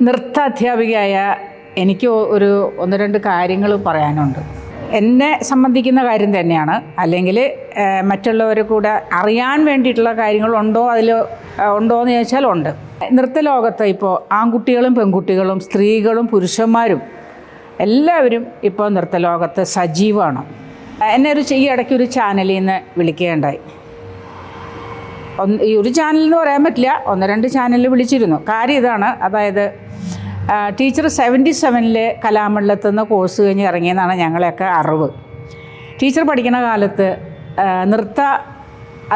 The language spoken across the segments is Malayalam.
നൃത്താധ്യാപികയായ എനിക്ക് ഒന്ന് രണ്ട് കാര്യങ്ങൾ പറയാനുണ്ട്. എന്നെ സംബന്ധിക്കുന്ന കാര്യം തന്നെയാണ്, അല്ലെങ്കിൽ മറ്റുള്ളവരെ കൂടെ അറിയാൻ വേണ്ടിയിട്ടുള്ള കാര്യങ്ങളുണ്ടോ ഉണ്ടോ എന്ന് ചോദിച്ചാൽ ഉണ്ട്. നൃത്തലോകത്ത് ഇപ്പോൾ ആൺകുട്ടികളും പെൺകുട്ടികളും സ്ത്രീകളും പുരുഷന്മാരും എല്ലാവരും ഇപ്പോൾ നൃത്തലോകത്ത് സജീവമാണ്. എന്നെ ഈ ഇടയ്ക്ക് ഒരു ചാനലിൽ നിന്ന് വിളിക്കുകയുണ്ടായി. ഈ ഒരു ചാനലെന്ന് പറയാൻ പറ്റില്ല, ഒന്ന് രണ്ട് ചാനലിൽ വിളിച്ചിരുന്നു. കാര്യം ഇതാണ്, അതായത് ടീച്ചർ 77 കലാമണ്ഡലത്തിൽ നിന്ന് കോഴ്സ് കഴിഞ്ഞ് ഇറങ്ങിയെന്നാണ് ഞങ്ങളെയൊക്കെ അറിവ്. ടീച്ചർ പഠിക്കുന്ന കാലത്ത് നൃത്ത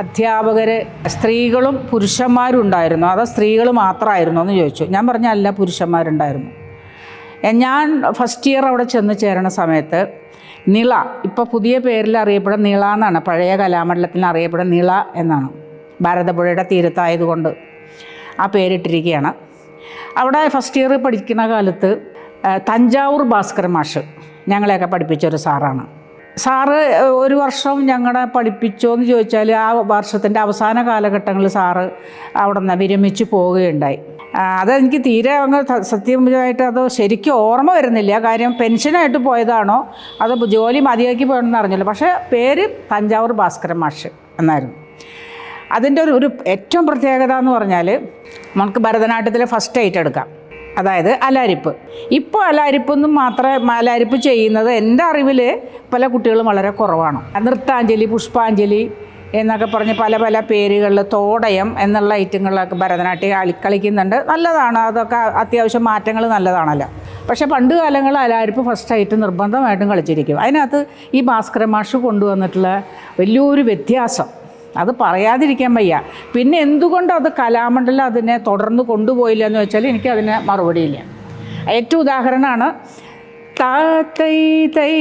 അധ്യാപകർ സ്ത്രീകളും പുരുഷന്മാരും ഉണ്ടായിരുന്നു, അതോ സ്ത്രീകൾ മാത്രമായിരുന്നു എന്ന് ചോദിച്ചു. ഞാൻ പറഞ്ഞ അല്ല, പുരുഷന്മാരുണ്ടായിരുന്നു. ഞാൻ ഫസ്റ്റ് ഇയർ അവിടെ ചെന്ന് ചേരണ സമയത്ത് നിള, ഇപ്പോൾ പുതിയ പേരിൽ അറിയപ്പെടുന്ന നിള എന്നാണ്, പഴയ കലാമണ്ഡലത്തിൽ അറിയപ്പെടുന്ന നിള എന്നാണ്. ഭാരതപ്പുഴയുടെ തീരത്തായതുകൊണ്ട് ആ പേരിട്ടിരിക്കുകയാണ്. അവിടെ ഫസ്റ്റ് ഇയർ പഠിക്കുന്ന കാലത്ത് തഞ്ചാവൂർ ഭാസ്കര മാഷ് ഞങ്ങളെയൊക്കെ പഠിപ്പിച്ചൊരു സാറാണ്. സാറ് ഒരു വർഷം ഞങ്ങളെ പഠിപ്പിച്ചോ എന്ന് ചോദിച്ചാൽ ആ വർഷത്തിൻ്റെ അവസാന കാലഘട്ടങ്ങളിൽ സാറ് അവിടെ നിന്ന് വിരമിച്ച് പോവുകയുണ്ടായി. അതെനിക്ക് തീരെ അങ്ങ് സത്യമായിട്ട് അത് ശരിക്കും ഓർമ്മ വരുന്നില്ല. കാര്യം പെൻഷനായിട്ട് പോയതാണോ അത് ജോലി മതിയാക്കി പോയതെന്ന് അറിഞ്ഞില്ല. പക്ഷേ പേര് തഞ്ചാവൂർ ഭാസ്കര മാഷ് എന്നായിരുന്നു. അതിൻ്റെ ഒരു ഏറ്റവും പ്രത്യേകത എന്ന് പറഞ്ഞാൽ, നമുക്ക് ഭരതനാട്യത്തിലെ ഫസ്റ്റ് ഐറ്റം എടുക്കാം, അതായത് അലാരിപ്പ്. ഇപ്പോൾ അലാരിപ്പൊന്നും മാത്രമേ അലാരിപ്പ് ചെയ്യുന്നത് എൻ്റെ അറിവിൽ പല കുട്ടികളും വളരെ കുറവാണ്. നൃത്താഞ്ജലി, പുഷ്പാഞ്ജലി എന്നൊക്കെ പറഞ്ഞ് പല പല പേരുകളിൽ തോടയം എന്നുള്ള ഐറ്റങ്ങളിലൊക്കെ ഭരതനാട്യം കളിക്കുന്നുണ്ട്. നല്ലതാണ്, അതൊക്കെ അത്യാവശ്യം മാറ്റങ്ങൾ നല്ലതാണല്ലോ. പക്ഷേ പണ്ട് കാലങ്ങളിൽ അലാരിപ്പ് ഫസ്റ്റ് ആയിട്ട് നിർബന്ധമായിട്ടും കളിച്ചിരിക്കും. അതിനകത്ത് ഈ ഭാസ്കര മാഷ് കൊണ്ടുവന്നിട്ടുള്ള വലിയൊരു വ്യത്യാസം അത് പറയാതിരിക്കാൻ വയ്യ. പിന്നെ എന്തുകൊണ്ട് അത് കലാമണ്ഡലം അതിനെ തുടർന്ന് കൊണ്ടുപോയില്ല എന്ന് വെച്ചാൽ എനിക്കതിന് മറുപടിയില്ല. ഏറ്റവും ഉദാഹരണമാണ് തൈ തൈ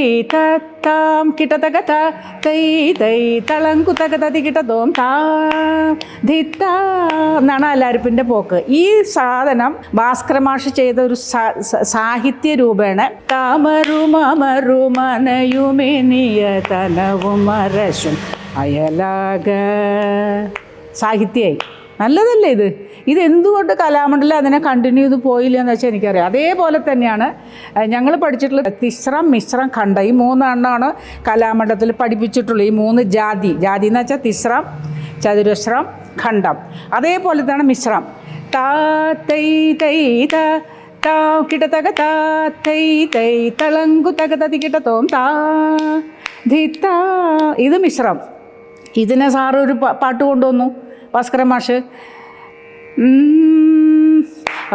താം കിട്ടതക തൈ തൈ തളങ്കുതക തതി കിട്ടതോം താ ധിത്ത എന്നാണ് അലാരിപ്പിൻ്റെ പോക്ക്. ഈ സാധനം ഭാസ്കര മാഷ് ചെയ്ത ഒരു സാഹിത്യ രൂപേണ താമരുമരുമനയുമെനിയ തനവും മരശും അയലാക സാഹിത്യമായി. നല്ലതല്ലേ ഇത്? ഇതെന്തുകൊണ്ട് കലാമണ്ഡലം അതിനെ കണ്ടിന്യൂ ചെയ്ത് പോയില്ല എന്ന് വെച്ചാൽ എനിക്കറിയാം. അതേപോലെ തന്നെയാണ് ഞങ്ങൾ പഠിച്ചിട്ടുള്ള തിസ്രം, മിശ്രം, ഖണ്ഡം, ഈ 3 എണ്ണമാണ് കലാമണ്ഡലത്തിൽ പഠിപ്പിച്ചിട്ടുള്ളത്. ഈ 3 ജാതി എന്ന് വെച്ചാൽ തിസ്രം, ചതുരശ്രം, ഖണ്ഡം. അതേപോലെ തന്നെ മിശ്രം താ തൈ തൈ താ കിട്ടതക താ തൈ തൈ തളങ്കു തക തതി കിട്ടത്തോം താ ധിത്ത. ഇത് മിശ്രം. ഇതിനെ സാറ് ഒരു പാട്ട് കൊണ്ടുവന്നു ഭാസ്കര മാഷ്.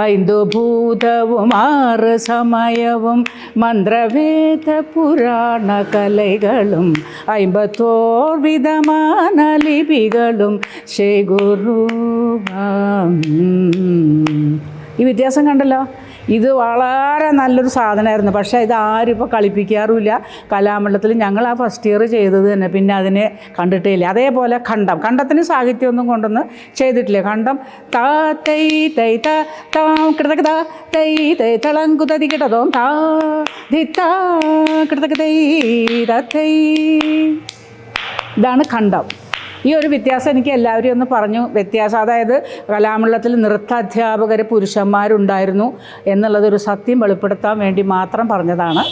ഐന്ദുഭൂതവും 6 സമയവും മന്ത്രവേദ പുരാണ കലകളും 54 വിധമാന ലിപികളും ശ്രീ ഗുരു. ഈ വ്യത്യാസം കണ്ടല്ലോ. ഇത് വളരെ നല്ലൊരു സാധനമായിരുന്നു. പക്ഷേ ഇത് ആരും ഇപ്പോൾ കളിപ്പിക്കാറുമില്ല. കലാമണ്ഡലത്തിൽ ഞങ്ങൾ ആ ഫസ്റ്റ് ഇയർ ചെയ്തത് തന്നെ, പിന്നെ അതിനെ കണ്ടിട്ടേ ഇല്ല. അതേപോലെ ഖണ്ഡത്തിന് സാഹിത്യമൊന്നും കൊണ്ടൊന്ന് ചെയ്തിട്ടില്ല. ഖണ്ഡം താ തൈ തൈ താ കിടതക താ തൈ തൈ തളങ്കു തതി കിടതോം താ ധിത്ത കിടതക തൈ തൈ. ഇതാണ് ഖണ്ഡം. ഈ ഒരു വ്യത്യാസം എനിക്ക് എല്ലാവരും ഒന്ന് പറഞ്ഞു. വ്യത്യാസം അതായത് കലാമണ്ഡലത്തിൽ നൃത്താധ്യാപകർ പുരുഷന്മാരുണ്ടായിരുന്നു എന്നുള്ളതൊരു സത്യം വെളിപ്പെടുത്താൻ വേണ്ടി മാത്രം പറഞ്ഞതാണ്.